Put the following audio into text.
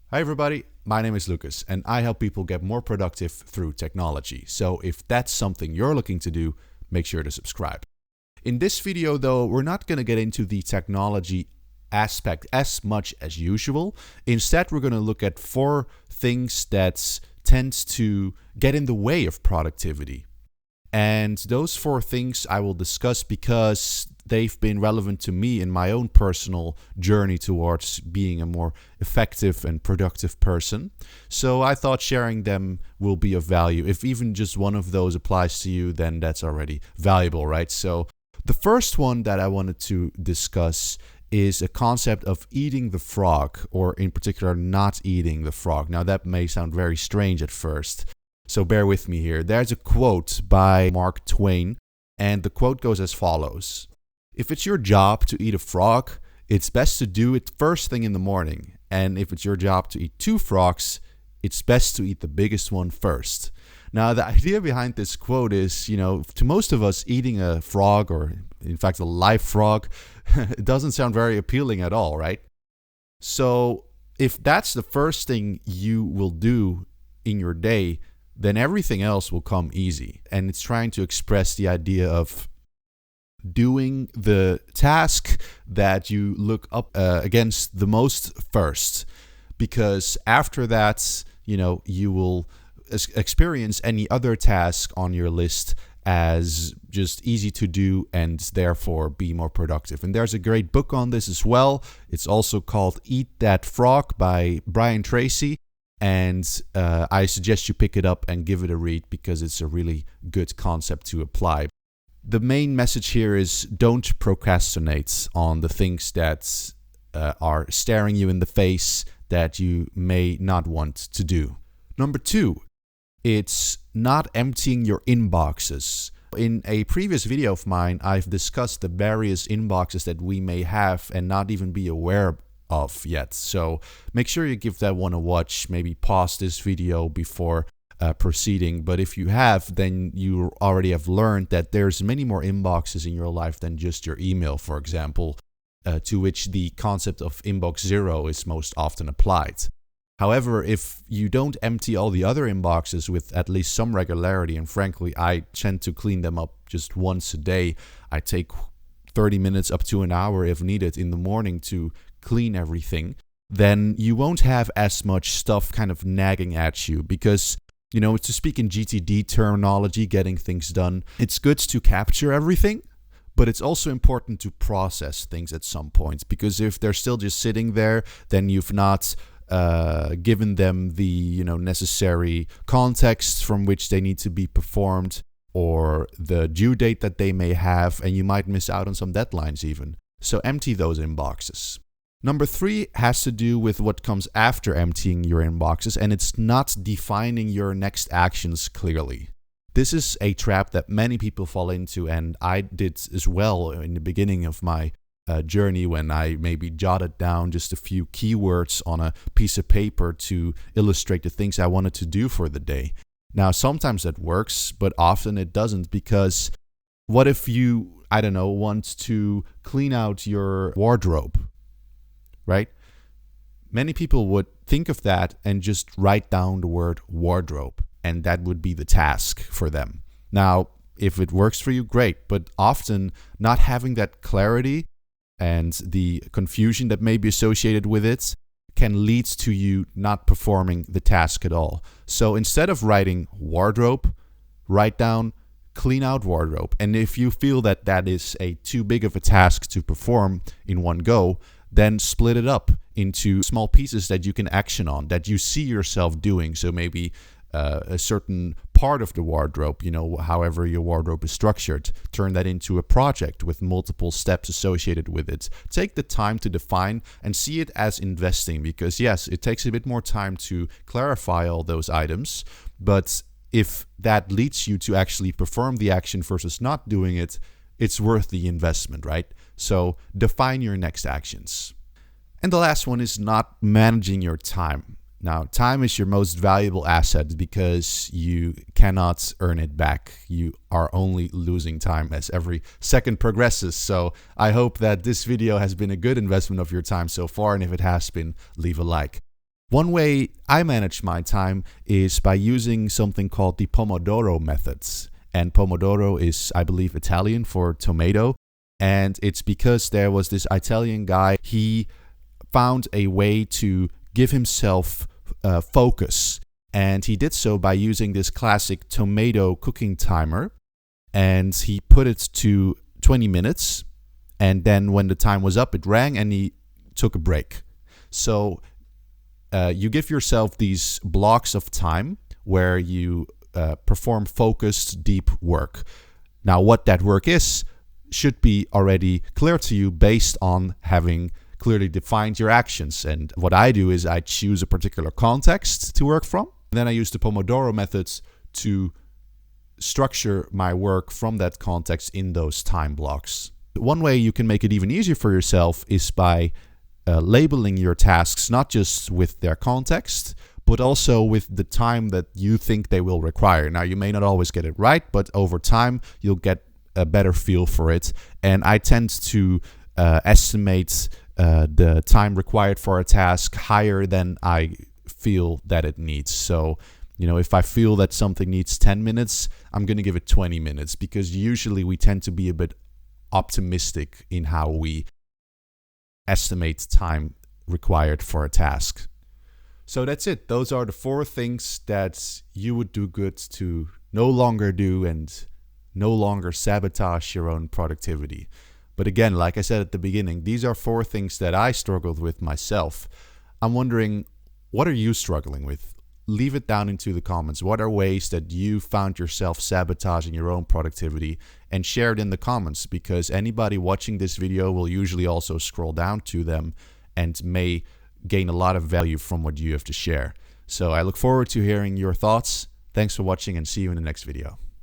Hi everybody, my name is Lucas and I help people get more productive through technology. So if that's something you're looking to do, make sure to subscribe. In this video though, we're not going to get into the technology aspect as much as usual. Instead, we're going to look at 4 things that tends to get in the way of productivity. And those 4 things I will discuss because they've been relevant to me in my own personal journey towards being a more effective and productive person. So I thought sharing them will be of value. If even just one of those applies to you, then that's already valuable, right? So the first one that I wanted to discuss is a concept of eating the frog, or in particular, not eating the frog. Now that may sound very strange at first, so bear with me here. There's a quote by Mark Twain, and the quote goes as follows. If it's your job to eat a frog, it's best to do it first thing in the morning. And if it's your job to eat 2 frogs, it's best to eat the biggest one first. Now, the idea behind this quote is, to most of us, eating a frog, or in fact a live frog, it doesn't sound very appealing at all, right? So if that's the first thing you will do in your day, then everything else will come easy. And it's trying to express the idea of doing the task that you look up against the most first. Because after that, you will experience any other task on your list as just easy to do and therefore be more productive. And there's a great book on this as well. It's also called Eat That Frog by Brian Tracy. And I suggest you pick it up and give it a read because it's a really good concept to apply. The main message here is don't procrastinate on the things that are staring you in the face that you may not want to do. Number 2, it's not emptying your inboxes. In a previous video of mine, I've discussed the various inboxes that we may have and not even be aware of yet. So make sure you give that one a watch. Maybe pause this video before proceeding. But if you have, then you already have learned that there's many more inboxes in your life than just your email, for example, to which the concept of inbox zero is most often applied. However, if you don't empty all the other inboxes with at least some regularity, and frankly, I tend to clean them up just once a day. I take 30 minutes up to an hour if needed in the morning to clean everything, then you won't have as much stuff kind of nagging at you because, to speak in GTD terminology, getting things done, it's good to capture everything, but it's also important to process things at some point because if they're still just sitting there, then you've not given them the necessary context from which they need to be performed or the due date that they may have, and you might miss out on some deadlines even. So empty those inboxes. Number 3 has to do with what comes after emptying your inboxes, and it's not defining your next actions clearly. This is a trap that many people fall into, and I did as well in the beginning of my journey when I maybe jotted down just a few keywords on a piece of paper to illustrate the things I wanted to do for the day. Now, sometimes that works, but often it doesn't because what if you, want to clean out your wardrobe? Right? Many people would think of that and just write down the word wardrobe, and that would be the task for them. Now, if it works for you, great, but often not having that clarity and the confusion that may be associated with it can lead to you not performing the task at all. So instead of writing wardrobe, write down clean out wardrobe. And if you feel that that is a too big of a task to perform in one go, then split it up into small pieces that you can action on, that you see yourself doing. So maybe a certain part of the wardrobe, however your wardrobe is structured, turn that into a project with multiple steps associated with it. Take the time to define and see it as investing because, yes, it takes a bit more time to clarify all those items. But if that leads you to actually perform the action versus not doing it, it's worth the investment, right? So define your next actions. And the last one is not managing your time. Now, time is your most valuable asset because you cannot earn it back. You are only losing time as every second progresses. So I hope that this video has been a good investment of your time so far. And if it has been, leave a like. One way I manage my time is by using something called the Pomodoro methods. And Pomodoro is, I believe, Italian for tomato. And it's because there was this Italian guy, he found a way to give himself focus. And he did so by using this classic tomato cooking timer. And he put it to 20 minutes. And then when the time was up, it rang and he took a break. So you give yourself these blocks of time where you perform focused, deep work. Now, what that work is should be already clear to you based on having clearly defined your actions. And what I do is I choose a particular context to work from. Then I use the Pomodoro methods to structure my work from that context in those time blocks. One way you can make it even easier for yourself is by labeling your tasks not just with their context, but also with the time that you think they will require. Now, you may not always get it right, but over time, you'll get a better feel for it. And I tend to estimate the time required for a task higher than I feel that it needs. So, if I feel that something needs 10 minutes, I'm going to give it 20 minutes, because usually we tend to be a bit optimistic in how we estimate time required for a task. So that's it. Those are the 4 things that you would do good to no longer do and no longer sabotage your own productivity. But again, like I said at the beginning, these are 4 things that I struggled with myself. I'm wondering, what are you struggling with? Leave it down into the comments. What are ways that you found yourself sabotaging your own productivity? And share it in the comments, because anybody watching this video will usually also scroll down to them and may gain a lot of value from what you have to share. So I look forward to hearing your thoughts. Thanks for watching and see you in the next video.